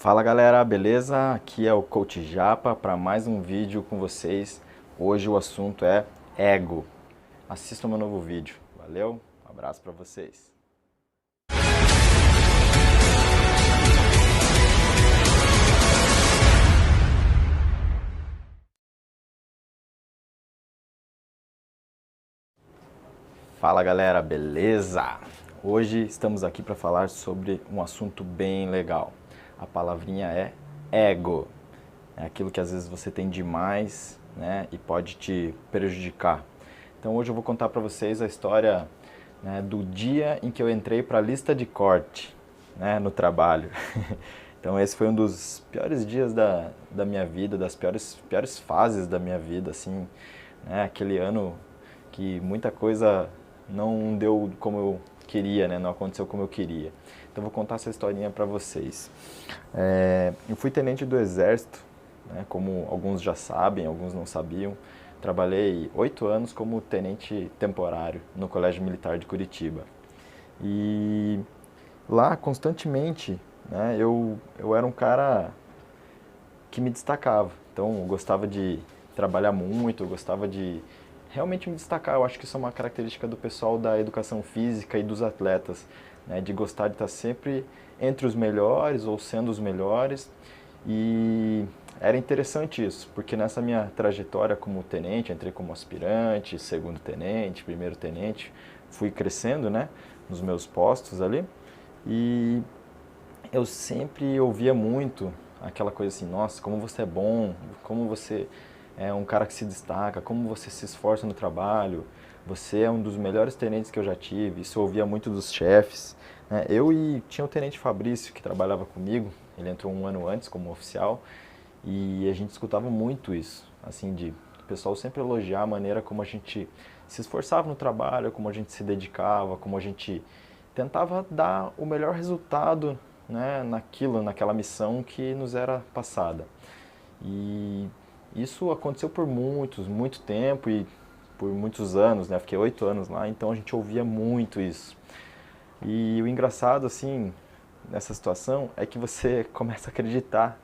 Fala galera, beleza? Aqui é o Coach Japa para mais um vídeo com vocês. Hoje o assunto é ego. Assista o meu novo vídeo. Valeu? Um abraço para vocês. Fala galera, beleza? Hoje estamos aqui para falar sobre um assunto bem legal. A palavrinha é ego. É aquilo que às vezes você tem demais, né, e pode te prejudicar. Então hoje eu vou contar para vocês a história, né, do dia em que eu entrei para a lista de corte, né, no trabalho. Então esse foi um dos piores dias da minha vida, das piores fases da minha vida, assim, né, aquele ano que muita coisa não deu como eu queria, né, não aconteceu como eu queria. Então eu vou contar essa historinha para vocês. Eu fui tenente do Exército, né, como alguns já sabem, alguns não sabiam. Trabalhei 8 anos como tenente temporário no Colégio Militar de Curitiba. E lá, constantemente, né, eu era um cara que me destacava. Então, eu gostava de trabalhar muito, eu gostava de realmente me destacar. Eu acho que isso é uma característica do pessoal da educação física e dos atletas, né, de gostar de estar sempre entre os melhores ou sendo os melhores. E era interessante isso, porque nessa minha trajetória como tenente, entrei como aspirante, segundo tenente, primeiro tenente, fui crescendo, né, nos meus postos ali, e eu sempre ouvia muito aquela coisa assim, nossa, como você é bom, como você é um cara que se destaca, como você se esforça no trabalho, você é um dos melhores tenentes que eu já tive. Isso eu ouvia muito dos chefes, né? Tinha o tenente Fabrício que trabalhava comigo, ele entrou um ano antes como oficial, e a gente escutava muito isso, assim, de o pessoal sempre elogiar a maneira como a gente se esforçava no trabalho, como a gente se dedicava, como a gente tentava dar o melhor resultado, né, naquela missão que nos era passada. E isso aconteceu por muito tempo e por muitos anos, né? Fiquei 8 anos lá, então a gente ouvia muito isso. E o engraçado, assim, nessa situação é que você começa a acreditar,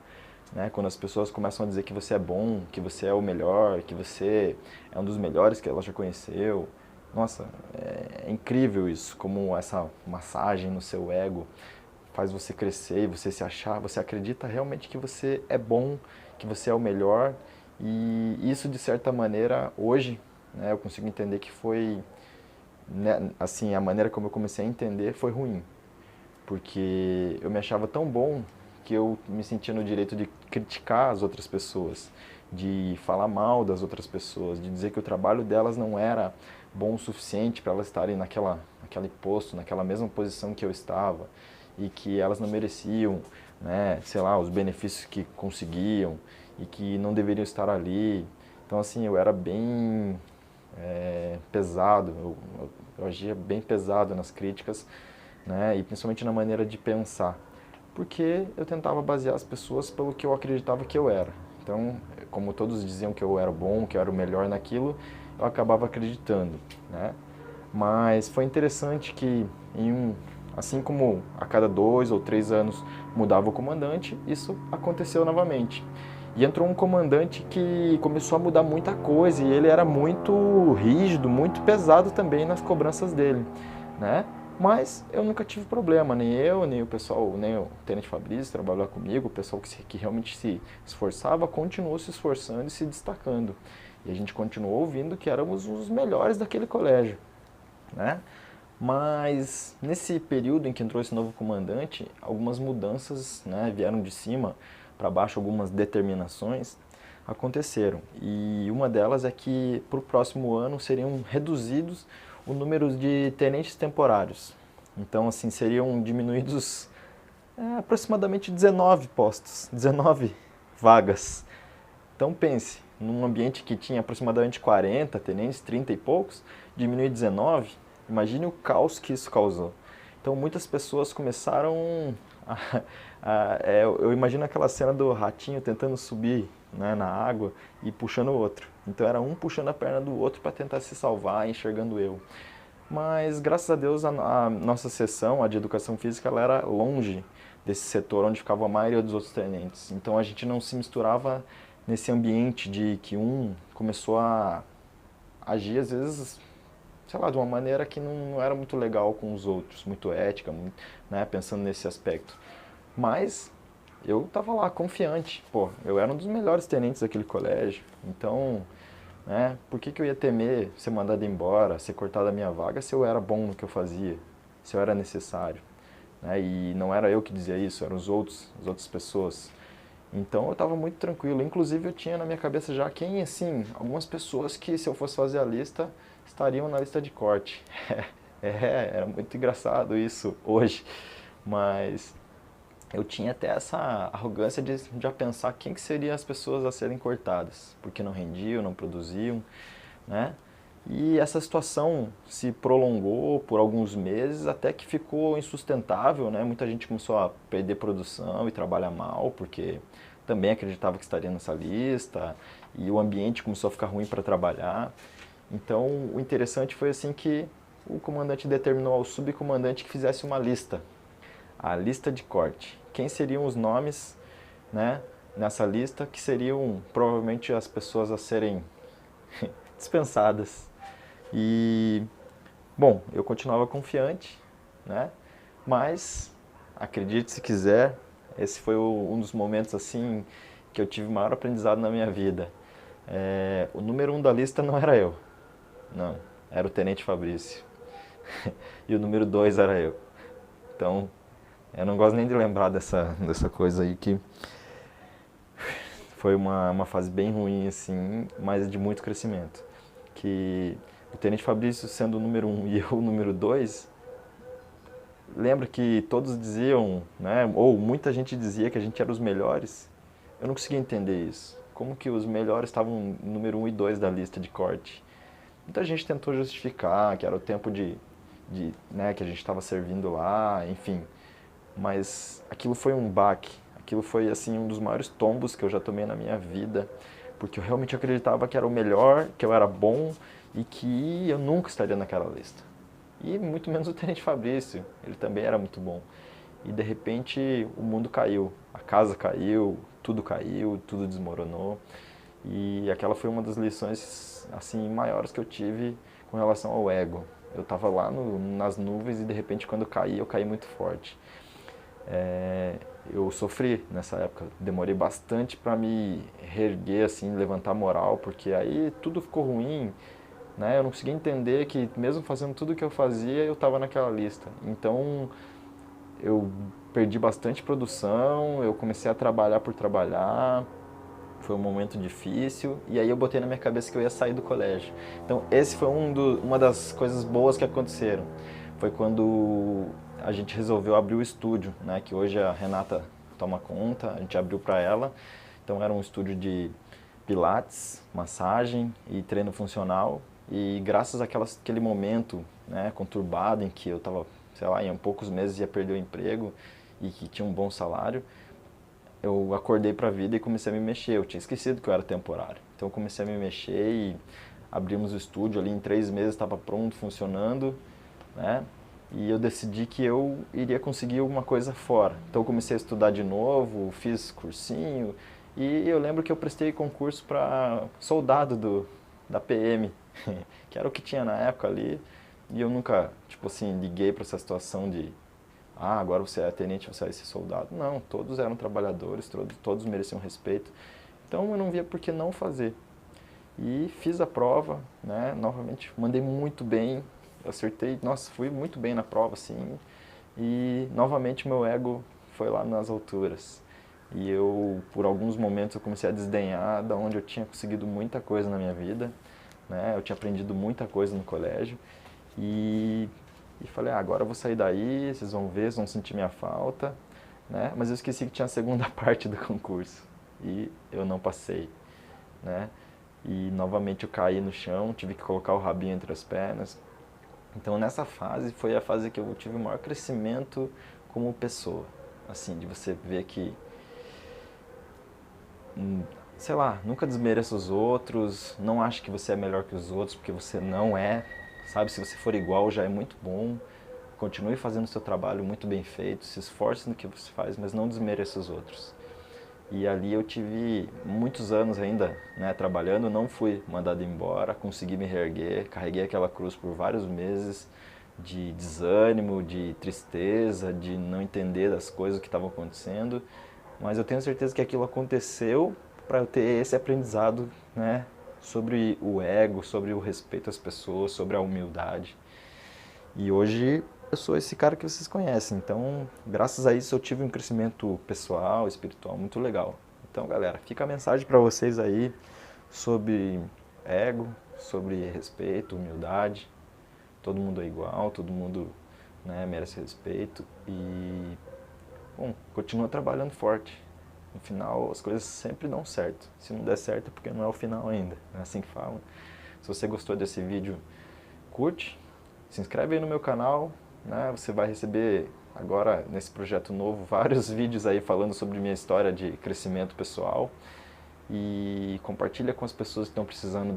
né? Quando as pessoas começam a dizer que você é bom, que você é o melhor, que você é um dos melhores que ela já conheceu. Nossa, é incrível isso, como essa massagem no seu ego faz você crescer e você se achar, você acredita realmente que você é bom, que você é o melhor. E isso, de certa maneira, hoje, né, eu consigo entender que foi, né, assim, a maneira como eu comecei a entender foi ruim, porque eu me achava tão bom que eu me sentia no direito de criticar as outras pessoas, de falar mal das outras pessoas, de dizer que o trabalho delas não era bom o suficiente para elas estarem naquele posto, naquela mesma posição que eu estava, e que elas não mereciam, né, sei lá, os benefícios que conseguiam e que não deveriam estar ali. Então, assim, eu era bem pesado, eu agia bem pesado nas críticas, né, e principalmente na maneira de pensar, porque eu tentava basear as pessoas pelo que eu acreditava que eu era. Então, como todos diziam que eu era bom, que eu era o melhor naquilo, eu acabava acreditando, né? Mas foi interessante que assim como a cada 2 ou 3 anos mudava o comandante, isso aconteceu novamente. E entrou um comandante que começou a mudar muita coisa e ele era muito rígido, muito pesado também nas cobranças dele, né? Mas eu nunca tive problema, nem eu, nem o pessoal, nem o Tenente Fabrício trabalhou comigo, o pessoal que realmente se esforçava, continuou se esforçando e se destacando. E a gente continuou ouvindo que éramos os melhores daquele colégio, né? Mas nesse período em que entrou esse novo comandante, algumas mudanças, né, vieram de cima para baixo, algumas determinações aconteceram. E uma delas é que para o próximo ano seriam reduzidos o número de tenentes temporários. Então, assim, seriam diminuídos aproximadamente 19 postos, 19 vagas. Então pense, num ambiente que tinha aproximadamente 40 tenentes, 30 e poucos, diminuir 19, imagine o caos que isso causou. Então muitas pessoas começaram eu imagino aquela cena do ratinho tentando subir, né, na água e puxando o outro. Então era um puxando a perna do outro para tentar se salvar, enxergando eu. Mas graças a Deus a nossa seção, a de educação física, ela era longe, desse setor onde ficava a maioria dos outros tenentes. Então a gente não se misturava nesse ambiente de que um começou a agir às vezes, sei lá, de uma maneira que não era muito legal com os outros, muito ética, muito, né, pensando nesse aspecto. Mas eu tava lá confiante, pô, eu era um dos melhores tenentes daquele colégio, então, né, por que que eu ia temer ser mandado embora, ser cortado da minha vaga se eu era bom no que eu fazia, se eu era necessário, né, e não era eu que dizia isso, eram as outras pessoas. Então eu estava muito tranquilo. Inclusive eu tinha na minha cabeça já quem, assim, algumas pessoas que se eu fosse fazer a lista, estariam na lista de corte. Era muito engraçado isso hoje. Mas eu tinha até essa arrogância de já pensar quem que seriam as pessoas a serem cortadas. Porque não rendiam, não produziam, né? E essa situação se prolongou por alguns meses até que ficou insustentável, né? Muita gente começou a perder produção e trabalhar mal, porque também acreditava que estaria nessa lista, e o ambiente começou a ficar ruim para trabalhar. Então, o interessante foi assim que o comandante determinou ao subcomandante que fizesse uma lista, a lista de corte. Quem seriam os nomes, né, nessa lista que seriam provavelmente as pessoas a serem dispensadas. E, bom, eu continuava confiante, né? Mas, acredite se quiser, esse foi um dos momentos assim que eu tive o maior aprendizado na minha vida. O número um da lista não era eu, não, era o Tenente Fabrício. E o número dois era eu. Então, eu não gosto nem de lembrar dessa coisa aí que foi uma fase bem ruim, assim, mas de muito crescimento. Que o Tenente Fabrício sendo o número um e eu o número dois, lembra que todos diziam, né, ou muita gente dizia que a gente era os melhores. Eu não conseguia entender isso. Como que os melhores estavam no número um e 2 da lista de corte? Muita gente tentou justificar que era o tempo né, que a gente estava servindo lá, enfim. Mas aquilo foi um baque. Aquilo foi assim um dos maiores tombos que eu já tomei na minha vida, porque eu realmente acreditava que era o melhor, que eu era bom e que eu nunca estaria naquela lista. E muito menos o Tenente Fabrício, ele também era muito bom. E de repente o mundo caiu, a casa caiu, tudo desmoronou. E aquela foi uma das lições assim maiores que eu tive com relação ao ego. Eu estava lá nas nuvens e de repente quando eu caí muito forte. Eu sofri nessa época, demorei bastante para me reerguer, assim, levantar a moral, porque aí tudo ficou ruim, né? Eu não conseguia entender que mesmo fazendo tudo o que eu fazia, eu estava naquela lista. Então eu perdi bastante produção, eu comecei a trabalhar por trabalhar, foi um momento difícil, e aí eu botei na minha cabeça que eu ia sair do colégio. Então esse foi uma das coisas boas que aconteceram. Foi quando a gente resolveu abrir o estúdio, né, que hoje a Renata toma conta, a gente abriu para ela. Então era um estúdio de pilates, massagem e treino funcional. E graças àquele momento, né, conturbado em que eu estava, sei lá, em poucos meses ia perder o emprego e que tinha um bom salário, eu acordei para a vida e comecei a me mexer. Eu tinha esquecido que eu era temporário. Então eu comecei a me mexer e abrimos o estúdio ali em 3 meses, estava pronto, funcionando, né? E eu decidi que eu iria conseguir alguma coisa fora. Então eu comecei a estudar de novo, fiz cursinho e eu lembro que eu prestei concurso para soldado da PM, que era o que tinha na época ali. E eu nunca, tipo assim, liguei para essa situação de agora você é tenente, você vai ser soldado. Não, todos eram trabalhadores, todos mereciam respeito. Então eu não via por que não fazer. E fiz a prova, né? Novamente, mandei muito bem, acertei, nossa, fui muito bem na prova, assim. E novamente meu ego foi lá nas alturas. E eu, por alguns momentos, eu comecei a desdenhar da onde eu tinha conseguido muita coisa na minha vida, né? Eu tinha aprendido muita coisa no colégio. E falei, agora eu vou sair daí, vocês vão ver, vocês vão sentir minha falta, né? Mas eu esqueci que tinha a segunda parte do concurso e eu não passei, né? E novamente eu caí no chão, tive que colocar o rabinho entre as pernas. Então nessa fase foi a fase que eu tive o maior crescimento como pessoa, assim, de você ver que, sei lá, nunca desmereça os outros, não ache que você é melhor que os outros, porque você não é, sabe? Se você for igual já é muito bom. continue fazendo o seu trabalho muito bem feito, se esforce no que você faz, mas não desmereça os outros. E ali eu tive muitos anos ainda, né, trabalhando, não fui mandado embora, consegui me reerguer, carreguei aquela cruz por vários meses de desânimo, de tristeza, de não entender as coisas que estavam acontecendo, mas eu tenho certeza que aquilo aconteceu para eu ter esse aprendizado, né, sobre o ego, sobre o respeito às pessoas, sobre a humildade. E hoje eu sou esse cara que vocês conhecem. Então, graças a isso eu tive um crescimento pessoal, espiritual muito legal. Então, galera, fica a mensagem para vocês aí sobre ego, sobre respeito, humildade. Todo mundo é igual, todo mundo, né, merece respeito e, bom, continua trabalhando forte. No final as coisas sempre dão certo. Se não der certo é porque não é o final ainda, não é assim que fala. Se você gostou desse vídeo, curte, se inscreve aí no meu canal, né? Você vai receber agora nesse projeto novo vários vídeos aí falando sobre minha história de crescimento pessoal e compartilha com as pessoas que estão precisando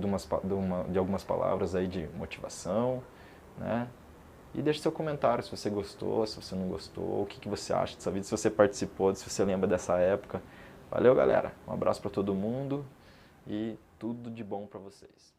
de algumas palavras aí de motivação, né? E deixe seu comentário se você gostou, se você não gostou, o que você acha dessa vida, se você participou, se você lembra dessa época. Valeu, galera. Um abraço para todo mundo e tudo de bom para vocês.